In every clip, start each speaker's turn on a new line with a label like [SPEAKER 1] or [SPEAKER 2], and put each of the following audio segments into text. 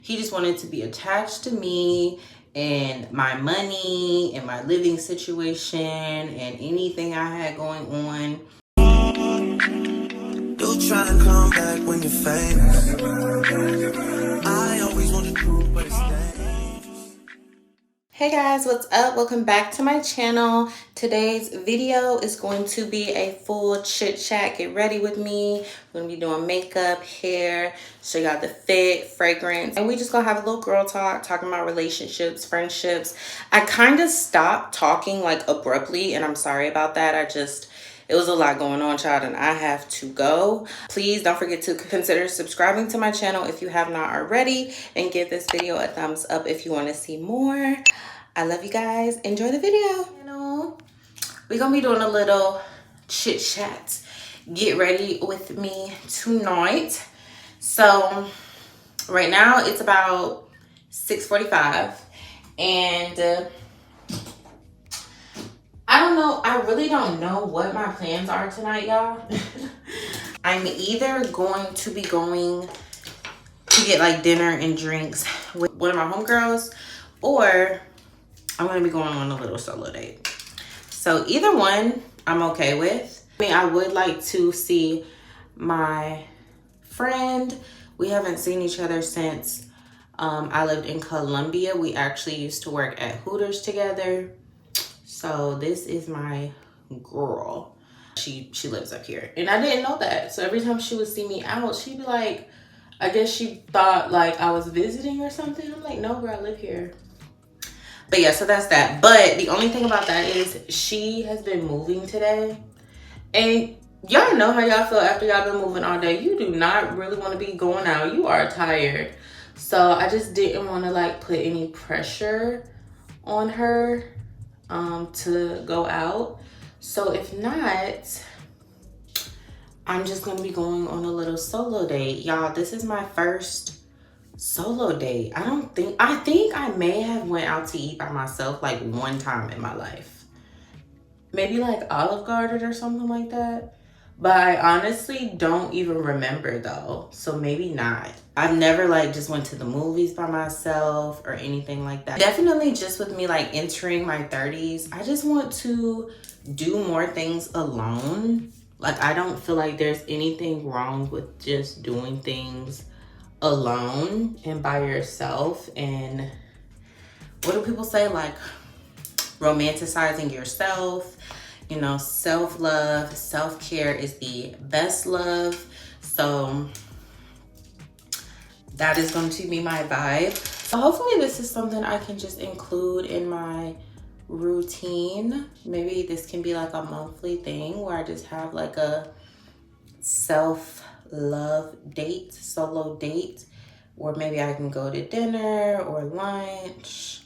[SPEAKER 1] He just wanted to be attached to me and my money and my living situation and anything I had going on.
[SPEAKER 2] You try to come back when you're famous. I always want to prove, but it's dangerous.
[SPEAKER 1] Hey guys, what's up? Welcome back to my channel. Today's video is going to be a full chit chat. Get ready with me. We're gonna be doing makeup, hair, show y'all the fit, fragrance, and we just gonna have a little girl talk, talking about relationships, friendships. I kind of stopped talking like abruptly, and I'm sorry about that. It was a lot going on, child, and I have to go. Please don't forget to consider subscribing to my channel if you have not already, and give this video a thumbs up if you want to see more. I love you guys. Enjoy the video. We're gonna be doing a little chit chat. Get ready with me tonight. So right now it's about 6:45, and I don't know. I really don't know what my plans are tonight, y'all. I'm either going to be going to get like dinner and drinks with one of my homegirls, or I'm going to be going on a little solo date. So either one I'm okay with. I mean, I would like to see my friend. We haven't seen each other since I lived in Colombia. We actually used to work at Hooters together. So this is my girl. She lives up here, and I didn't know that. So every time she would see me out, she'd be like, I guess she thought like I was visiting or something. I'm like, no, bro, I live here. But yeah, so that's that. But the only thing about that is she has been moving today, and y'all know how y'all feel after y'all been moving all day. You do not really want to be going out. You are tired. So I just didn't want to like put any pressure on her to go out. So if not, I'm just gonna be going on a little solo date. Y'all, this is my first solo date. I think I may have went out to eat by myself like one time in my life. Maybe like Olive Garden or something like that. But I honestly don't even remember though. So maybe not. I've never like just went to the movies by myself or anything like that. Definitely just with me like entering my 30s, I just want to do more things alone. Like I don't feel like there's anything wrong with just doing things alone and by yourself. And what do people say? Like romanticizing yourself. You know, self-love, self-care is the best love. So that is going to be my vibe. So hopefully this is something I can just include in my routine. Maybe this can be like a monthly thing where I just have like a self-love date, solo date, or maybe I can go to dinner or lunch,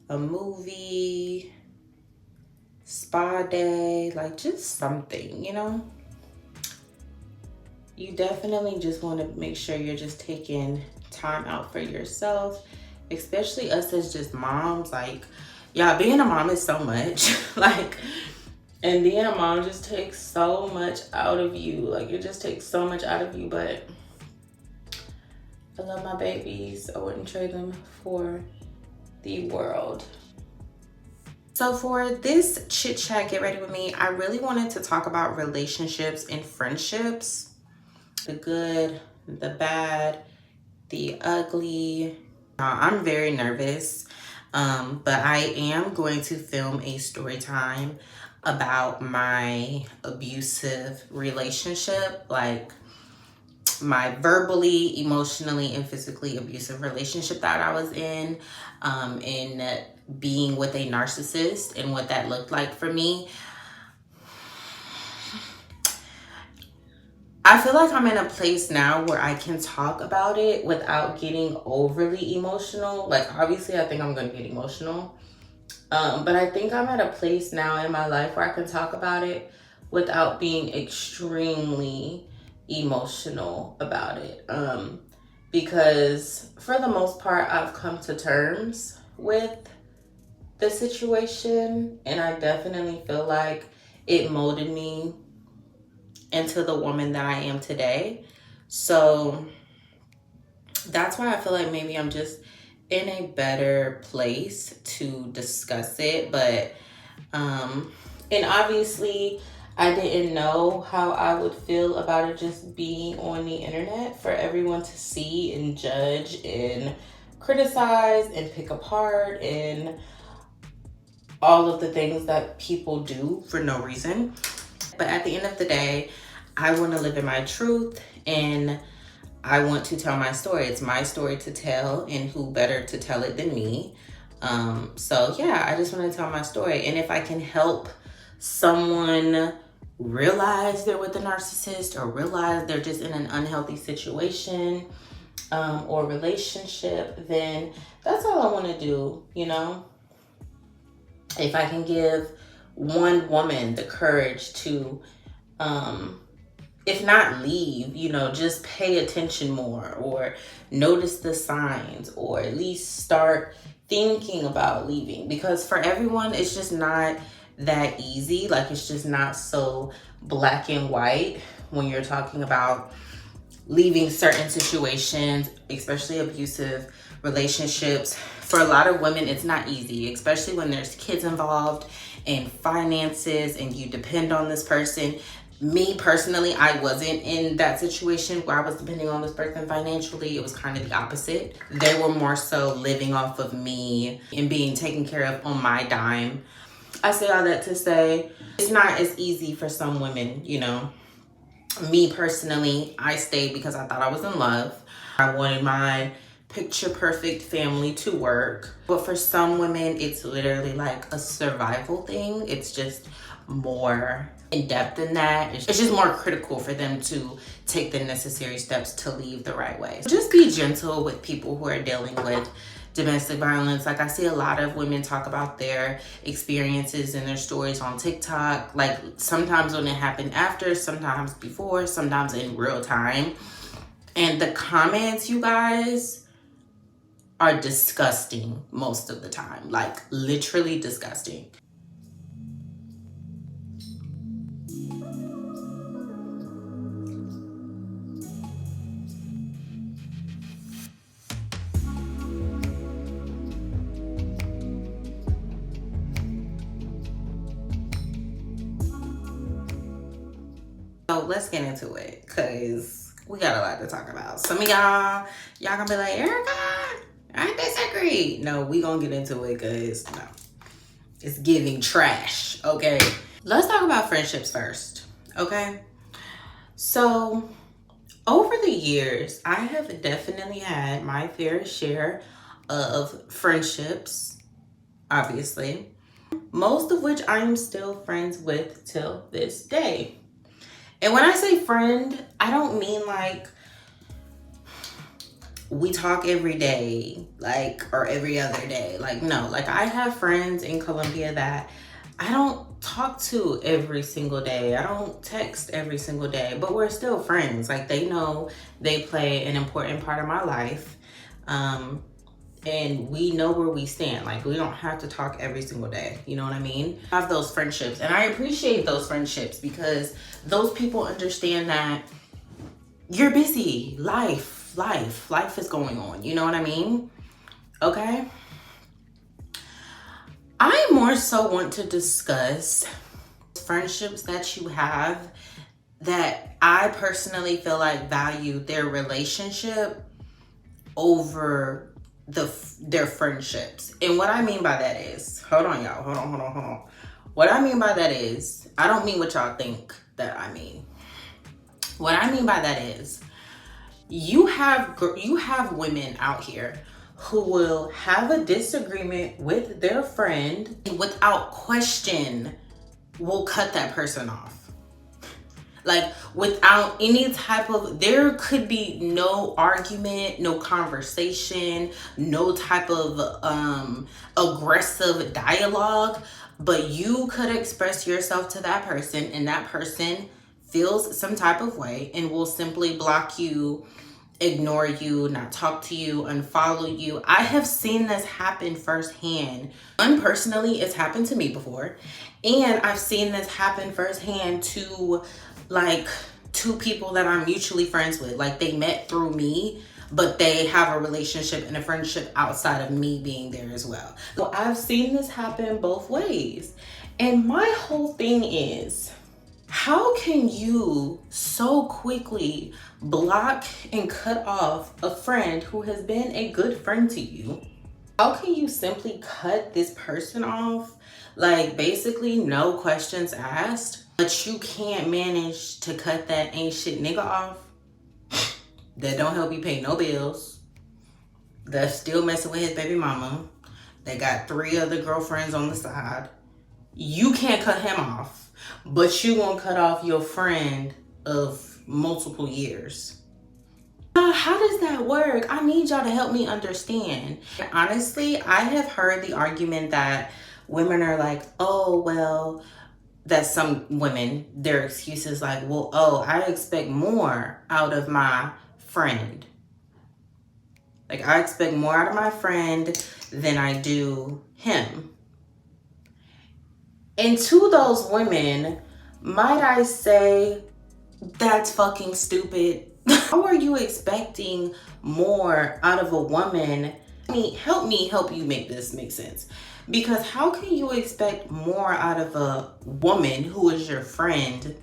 [SPEAKER 1] a movie, spa day, like just something, you know. You definitely just want to make sure you're just taking time out for yourself, especially us as just moms. Like, y'all, being a mom is so much. Like, and being a mom just takes so much out of you. Like, it just takes so much out of you. But I love my babies. I wouldn't trade them for the world. So for this chit chat, get ready with me, I really wanted to talk about relationships and friendships. The good, the bad, the ugly. I'm very nervous, but I am going to film a story time about my abusive relationship, like my verbally, emotionally, and physically abusive relationship that I was in being with a narcissist and what that looked like for me. I feel like I'm in a place now where I can talk about it without getting overly emotional. Like, obviously, I think I'm going to get emotional. But I think I'm at a place now in my life where I can talk about it without being extremely emotional about it. Because for the most part, I've come to terms with the situation, and I definitely feel like it molded me into the woman that I am today. So that's why I feel like maybe I'm just in a better place to discuss it. But and obviously I didn't know how I would feel about it just being on the internet for everyone to see and judge and criticize and pick apart and all of the things that people do for no reason. But at the end of the day, I want to live in my truth and I want to tell my story. It's my story to tell, and who better to tell it than me? So yeah, I just want to tell my story. And if I can help someone realize they're with a narcissist, or realize they're just in an unhealthy situation or relationship, then that's all I want to do, you know? If I can give one woman the courage to, if not leave, you know, just pay attention more, or notice the signs, or at least start thinking about leaving. Because for everyone, it's just not that easy. Like, it's just not so black and white when you're talking about leaving certain situations, especially abusive relationships. For a lot of women, it's not easy, especially when there's kids involved and finances and you depend on this person. Me personally, I wasn't in that situation where I was depending on this person financially. It was kind of the opposite. They were more so living off of me and being taken care of on my dime. I say all that to say it's not as easy for some women, you know. Me personally, I stayed because I thought I was in love. I wanted my picture perfect family to work. But for some women, it's literally like a survival thing. It's just more in depth than that. It's just more critical for them to take the necessary steps to leave the right way. So just be gentle with people who are dealing with domestic violence. Like, I see a lot of women talk about their experiences and their stories on TikTok. Like, sometimes when it happened after, sometimes before, sometimes in real time. And the comments, you guys, are disgusting most of the time. Like, literally disgusting. So let's get into it, because we got a lot to talk about. Some of y'all gonna be like, Erica, I disagree. No, we gonna get into it, because no, it's giving trash, okay? Let's talk about friendships first, okay? So over the years, I have definitely had my fair share of friendships, obviously, most of which I am still friends with till this day. And when I say friend, I don't mean like we talk every day, like, or every other day. Like, no, like, I have friends in Colombia that I don't talk to every single day. I don't text every single day, but we're still friends. Like, they know they play an important part of my life. And we know where we stand. Like, we don't have to talk every single day. You know what I mean? I have those friendships, and I appreciate those friendships, because those people understand that you're busy. Life is going on. You know what I mean? Okay. I more so want to discuss friendships that you have that I personally feel like value their relationship over their friendships. And what I mean by that is, hold on y'all, hold on. What I mean by that is, I don't mean what y'all think that I mean. What I mean by that is, you have women out here who will have a disagreement with their friend and without question will cut that person off. Like, without any type of, there could be no argument, no conversation, no type of aggressive dialogue, but you could express yourself to that person, and that person feels some type of way and will simply block you, ignore you, not talk to you, unfollow you. I have seen this happen firsthand. Personally, it's happened to me before, and I've seen this happen firsthand to like two people that I'm mutually friends with. Like, they met through me, but they have a relationship and a friendship outside of me being there as well. So I've seen this happen both ways. And my whole thing is, how can you so quickly block and cut off a friend who has been a good friend to you? How can you simply cut this person off? Like, basically no questions asked, but you can't manage to cut that ain't shit nigga off that don't help you pay no bills, that's still messing with his baby mama, that got 3 other girlfriends on the side. You can't cut him off, but you gonna cut off your friend of multiple years. How does that work? I need y'all to help me understand. Honestly, I have heard the argument that women are like, oh, well, that some women, their excuse is like, well, oh, I expect more out of my friend. Like, I expect more out of my friend than I do him. And to those women, might I say, that's fucking stupid. How are you expecting more out of a woman? I mean, help me help you make this make sense. Because how can you expect more out of a woman who is your friend?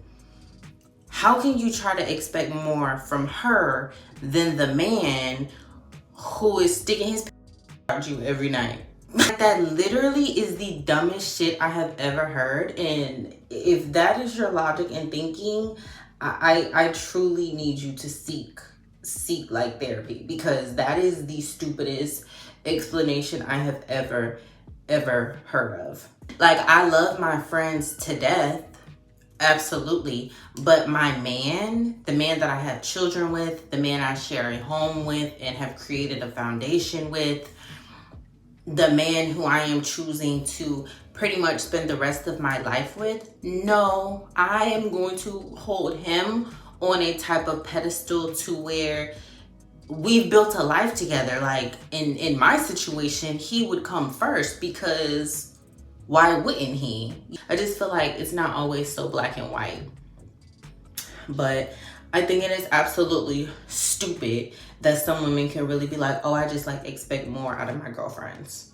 [SPEAKER 1] How can you try to expect more from her than the man who is sticking his at you every night? That literally is the dumbest shit I have ever heard. And if that is your logic and thinking, I truly need you to seek like therapy, because that is the stupidest explanation I have ever heard of. Like, I love my friends to death, absolutely, but my man, the man that I have children with, the man I share a home with and have created a foundation with, the man who I am choosing to pretty much spend the rest of my life with, no, I am going to hold him on a type of pedestal to where we've built a life together. Like, in my situation, he would come first, because why wouldn't he? I just feel like it's not always so black and white. But I think it is absolutely stupid that some women can really be like, oh, I just like expect more out of my girlfriends.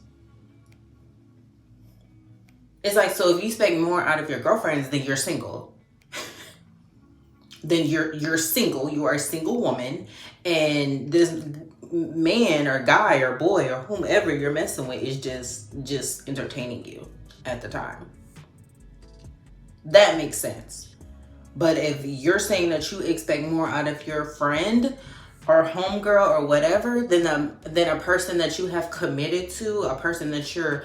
[SPEAKER 1] It's like, so if you expect more out of your girlfriends, then you're single. Then you're single. You are a single woman, and this man or guy or boy or whomever you're messing with is just entertaining you at the time. That makes sense. But if you're saying that you expect more out of your friend or homegirl or whatever than a person that you have committed to, a person that you're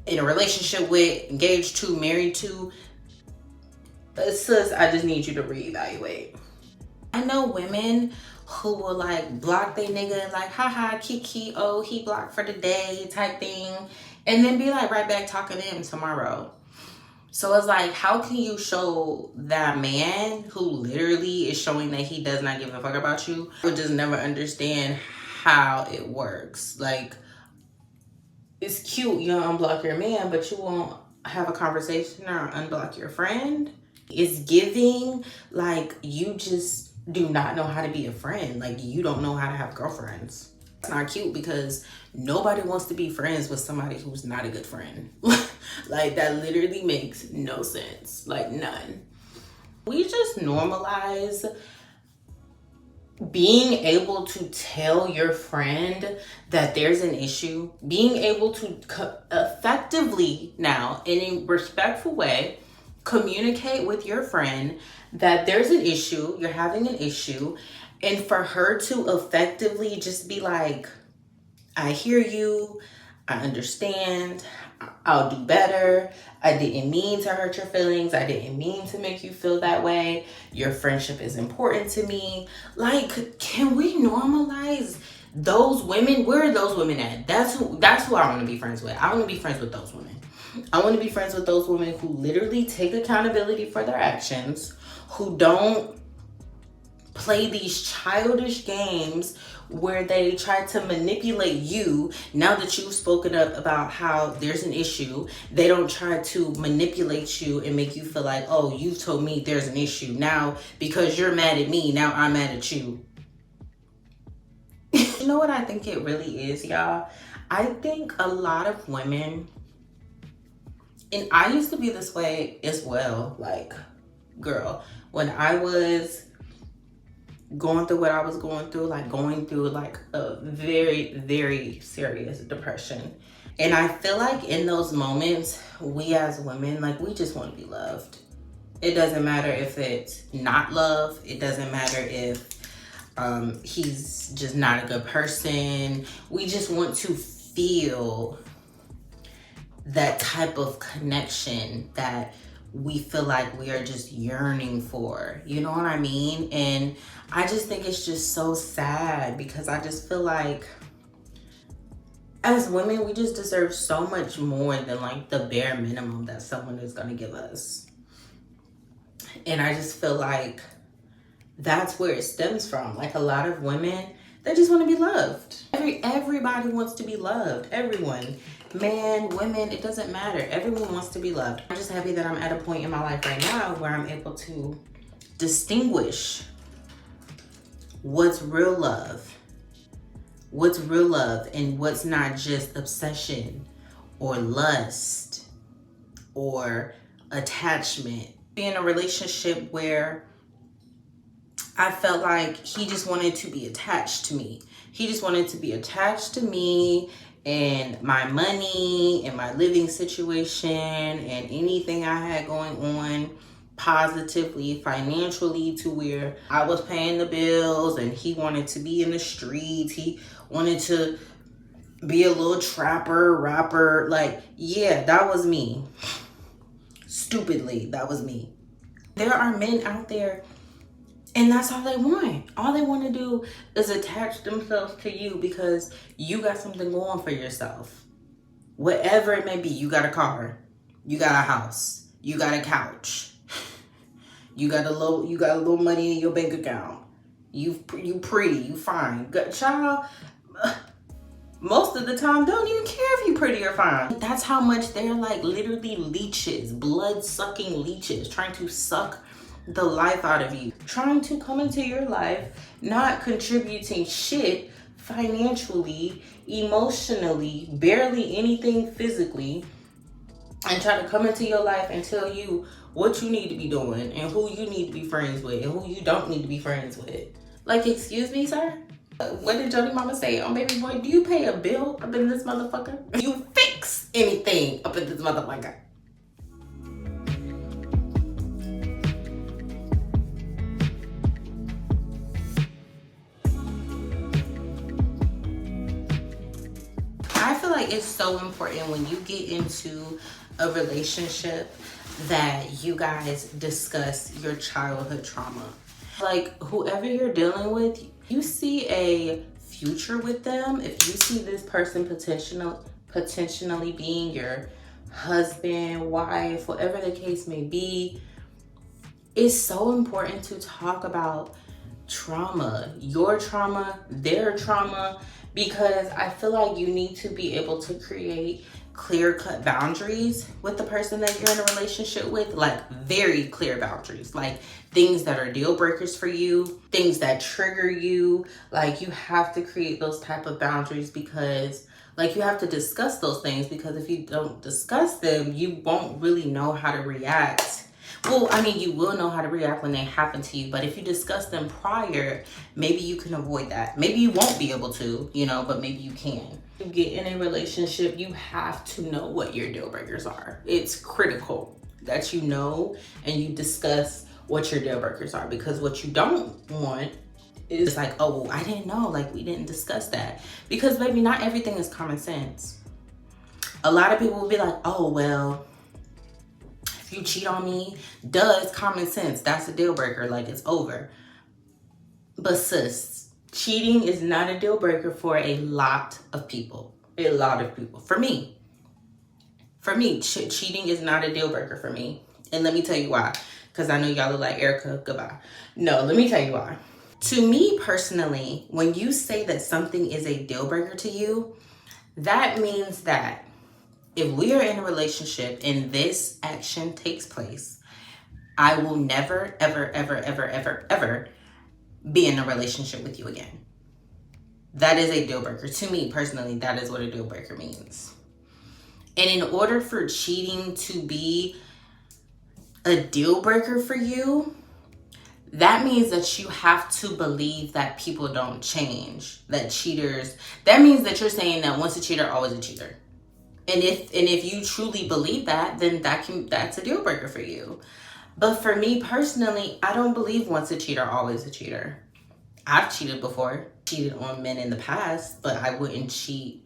[SPEAKER 1] in a relationship with, engaged to, married to, sis, I just need you to reevaluate. I know women who will like block their nigga and like, haha, kiki, oh, he blocked for the day type thing, and then be like right back talking to him tomorrow. So it's like, how can you show that man who literally is showing that he does not give a fuck about you? I would just never understand how it works. Like, it's cute, you unblock your man, but you won't have a conversation or unblock your friend. It's giving like you just do not know how to be a friend. Like, you don't know how to have girlfriends. It's not cute, because nobody wants to be friends with somebody who's not a good friend. Like, that literally makes no sense. Like, none. We just normalize being able to tell your friend that there's an issue, being able to effectively now, in a respectful way, communicate with your friend that there's an issue, you're having an issue, and for her to effectively just be like, I hear you, I understand, I'll do better, I didn't mean to hurt your feelings, I didn't mean to make you feel that way, your friendship is important to me. Like, can we normalize those women? Where are those women at? That's who I want to be friends with. I want to be friends with those women. I want to be friends with those women who literally take accountability for their actions, who don't play these childish games where they try to manipulate you. Now that you've spoken up about how there's an issue, they don't try to manipulate you and make you feel like, oh, you've told me there's an issue. Now, because you're mad at me, now I'm mad at you. you know what I think it really is, y'all? I think a lot of women, and I used to be this way as well, like, girl, when I was going through what I was going through, like going through like a very, very serious depression. And I feel like in those moments, we as women, like, we just want to be loved. It doesn't matter if it's not love. It doesn't matter if he's just not a good person. We just want to feel that type of connection that we feel like we are just yearning for. You know what I mean? And I just think it's just so sad, because I just feel like as women, we just deserve so much more than like the bare minimum that someone is gonna give us. And I just feel like that's where it stems from. Like, a lot of women, they just want to be loved. Everybody wants to be loved. Everyone, man, women, it doesn't matter. Everyone wants to be loved. I'm just happy that I'm at a point in my life right now where I'm able to distinguish what's real love, and what's not just obsession or lust or attachment. Be in a relationship where I felt like he just wanted to be attached to me. He just wanted to be attached to me and my money and my living situation and anything I had going on positively, financially, to where I was paying the bills and he wanted to be in the streets. He wanted to be a little trapper, rapper. Like, yeah, that was me. Stupidly, that was me. There are men out there, and that's all they want. All they want to do is attach themselves to you because you got something going for yourself. Whatever it may be, you got a car, you got a house, you got a couch, you got a little money in your bank account. You pretty, you fine. Child, most of the time, don't even care if you pretty or fine. That's how much they're like literally leeches, blood-sucking leeches, trying to suck the life out of you, trying to come into your life, not contributing shit financially, emotionally, barely anything physically, and try to come into your life and tell you what you need to be doing and who you need to be friends with and who you don't need to be friends with. Like, excuse me, sir? What did Jody Mama say on Baby Boy? Do you pay a bill up in this motherfucker? Do you fix anything up in this motherfucker? I feel like it's so important when you get into a relationship that you guys discuss your childhood trauma. Like, whoever you're dealing with, you see a future with them. If you see this person potentially being your husband, wife, whatever the case may be, it's so important to talk about trauma, your trauma, their trauma, because I feel like you need to be able to create clear-cut boundaries with the person that you're in a relationship with, like very clear boundaries, like things that are deal breakers for you, things that trigger you. Like, you have to create those type of boundaries, because like, you have to discuss those things, because if you don't discuss them, you won't really know how to react. Well, I mean, you will know how to react when they happen to you, but if you discuss them prior, maybe you can avoid that. Maybe you won't be able to, you know, but maybe you can. You get in a relationship, you have to know what your deal breakers are. It's critical that you know and you discuss what your deal breakers are, because what you don't want is like, oh, I didn't know, like, we didn't discuss that. Because baby, not everything is common sense. A lot of people will be like, oh, well, if you cheat on me, duh, it's common sense. That's a deal breaker, like, it's over. But sis, cheating is not a deal breaker for a lot of people. A lot of people. For me, cheating is not a deal breaker for me. And let me tell you why. Because I know y'all look like Erica, goodbye. No, let me tell you why. To me personally, when you say that something is a deal breaker to you, that means that if we are in a relationship and this action takes place, I will never, ever, ever, ever, ever, ever be in a relationship with you again. that is a deal breaker. To me personally, that is what a deal breaker means. And in order for cheating to be a deal breaker for you, that means that you have to believe that people don't change, that cheaters, that means that you're saying that once a cheater, always a cheater. And if you truly believe that, then that's a deal breaker for you. But for me personally, I don't believe once a cheater, always a cheater. I've cheated before, cheated on men in the past, but I wouldn't cheat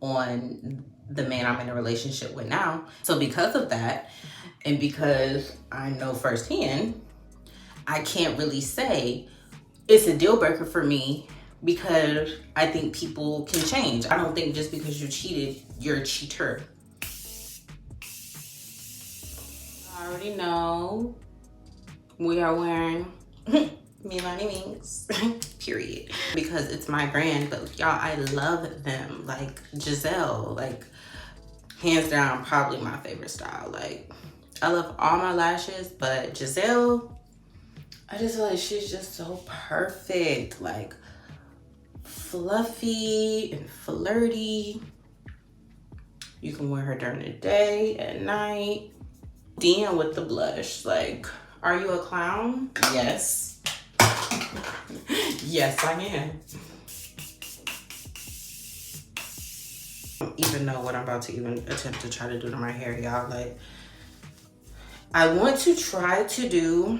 [SPEAKER 1] on the man I'm in a relationship with now. So because of that, and because I know firsthand, I can't really say it's a deal breaker for me, because I think people can change. I don't think just because you cheated, you're a cheater. I already know we are wearing MEILANI minks, period. Because it's my brand, but y'all, I love them. Like Giselle, like hands down, probably my favorite style. Like I love all my lashes, but Giselle, I just feel like she's just so perfect. Like fluffy and flirty. You can wear her during the day, at night. DM with the blush. Like, are you a clown? Yes. Yes, I am. I don't even know what I'm about to even attempt to try to do to my hair, y'all. Like, I want to try to do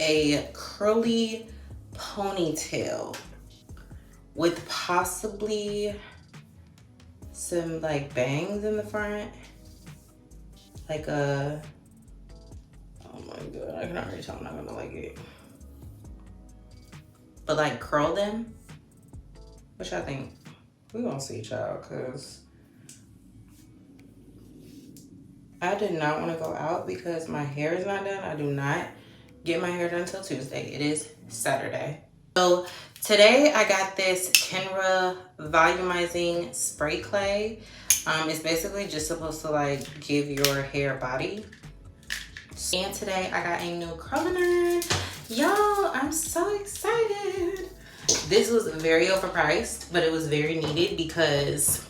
[SPEAKER 1] a curly ponytail with possibly some like bangs in the front. Like a, oh my God, I can already tell I'm not gonna like it. But like curl them. What y'all think? We gonna see, y'all, cause I did not want to go out because my hair is not done. I do not get my hair done until Tuesday. It is Saturday. So today I got this Kenra volumizing spray clay. It's basically just supposed to like give your hair body. And today I got a new curling iron. Y'all, I'm so excited. This was very overpriced, but it was very needed because,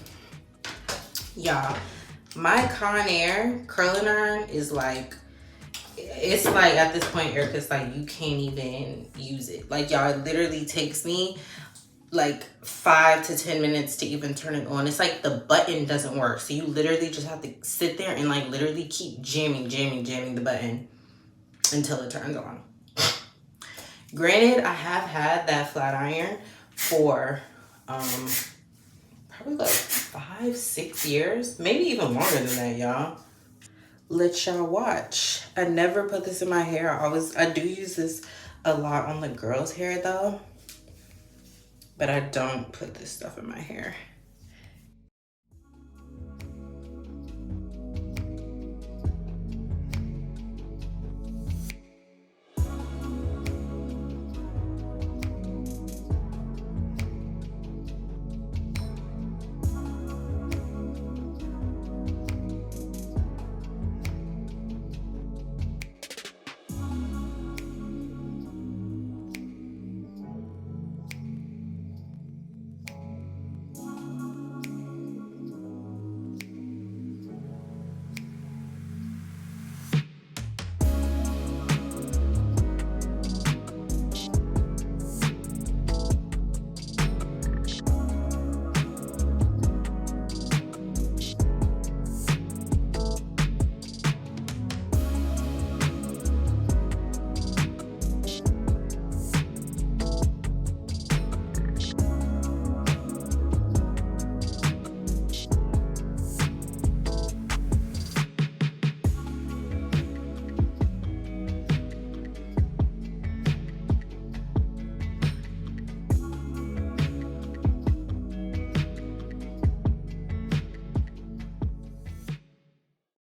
[SPEAKER 1] y'all, my Conair curling iron is like, it's like at this point, Erica's like, you can't even use it. Like, y'all, it literally takes me like 5 to 10 minutes to even turn it on. It's like the button doesn't work. So you literally just have to sit there and like literally keep jamming the button until it turns on. Granted, I have had that flat iron for probably like 5-6 years, maybe even longer than that, y'all. Let y'all watch. I never put this in my hair. I do use this a lot on the girls' hair though, but I don't put this stuff in my hair.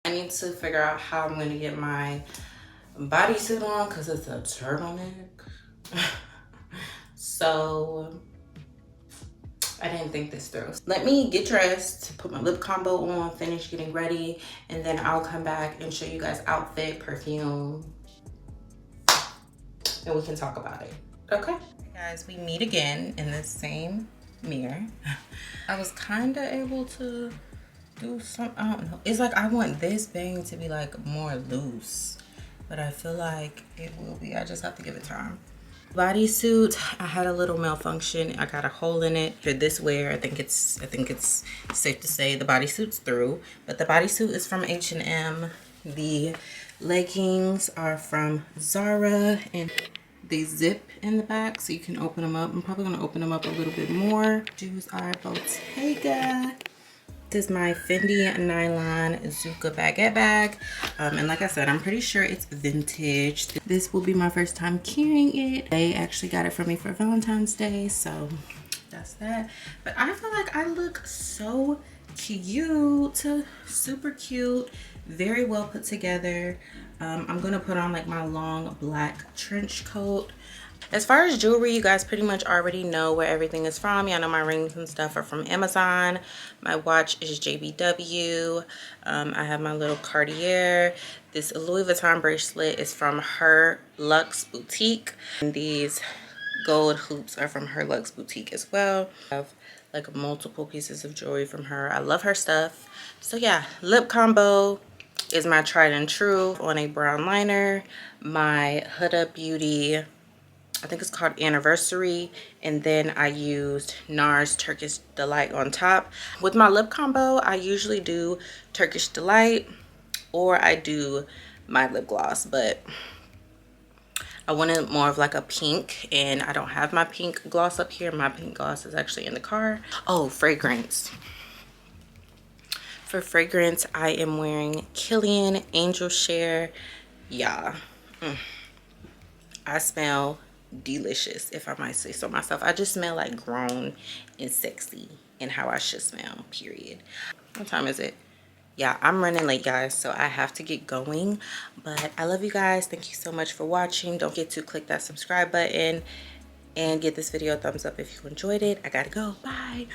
[SPEAKER 1] I need to figure out how I'm gonna get my bodysuit on because it's a turtleneck. So I didn't think this through. Let me get dressed, put my lip combo on, finish getting ready, and then I'll come back and show you guys outfit, perfume, and we can talk about it. Okay? Guys, we meet again in the same mirror. I was kind of able to do some, I don't know. It's like I want this bang to be like more loose, but I feel like it will be. I just have to give it time. Bodysuit, I had a little malfunction. I got a hole in it. For this wear, I think it's safe to say the bodysuit's through, but the bodysuit is from H&M. The leggings are from Zara, and they zip in the back so you can open them up. I'm probably gonna open them up a little bit more. Shoes are Bottega. This is my Fendi nylon Zucca baguette bag. And like I said, I'm pretty sure it's vintage. This will be my first time carrying it. They actually got it for me for Valentine's Day, so that's that. But I feel like I look so cute, super cute, very well put together. I'm gonna put on like my long black trench coat. As far as jewelry, you guys pretty much already know where everything is from. Y'all know my rings and stuff are from Amazon. My watch is JBW. I have my little Cartier. This Louis Vuitton bracelet is from Her Luxe Boutique. And these gold hoops are from Her Luxe Boutique as well. I have like multiple pieces of jewelry from her. I love her stuff. So yeah, lip combo is my tried and true on a brown liner. My Huda Beauty, I think it's called Anniversary, and then I used NARS Turkish Delight on top. With my lip combo, I usually do Turkish Delight or I do my lip gloss, but I wanted more of like a pink, and I don't have my pink gloss up here. My pink gloss is actually in the car. Oh, fragrance. For fragrance, I am wearing Kilian Angel Share. Yeah, I smell delicious, if I might say so myself. I just smell like grown and sexy and how I should smell, period. What time is it? Yeah, I'm running late, guys, so I have to get going. But I love you guys. Thank you so much for watching. Don't forget to click that subscribe button and give this video a thumbs up if you enjoyed it. I gotta go. Bye.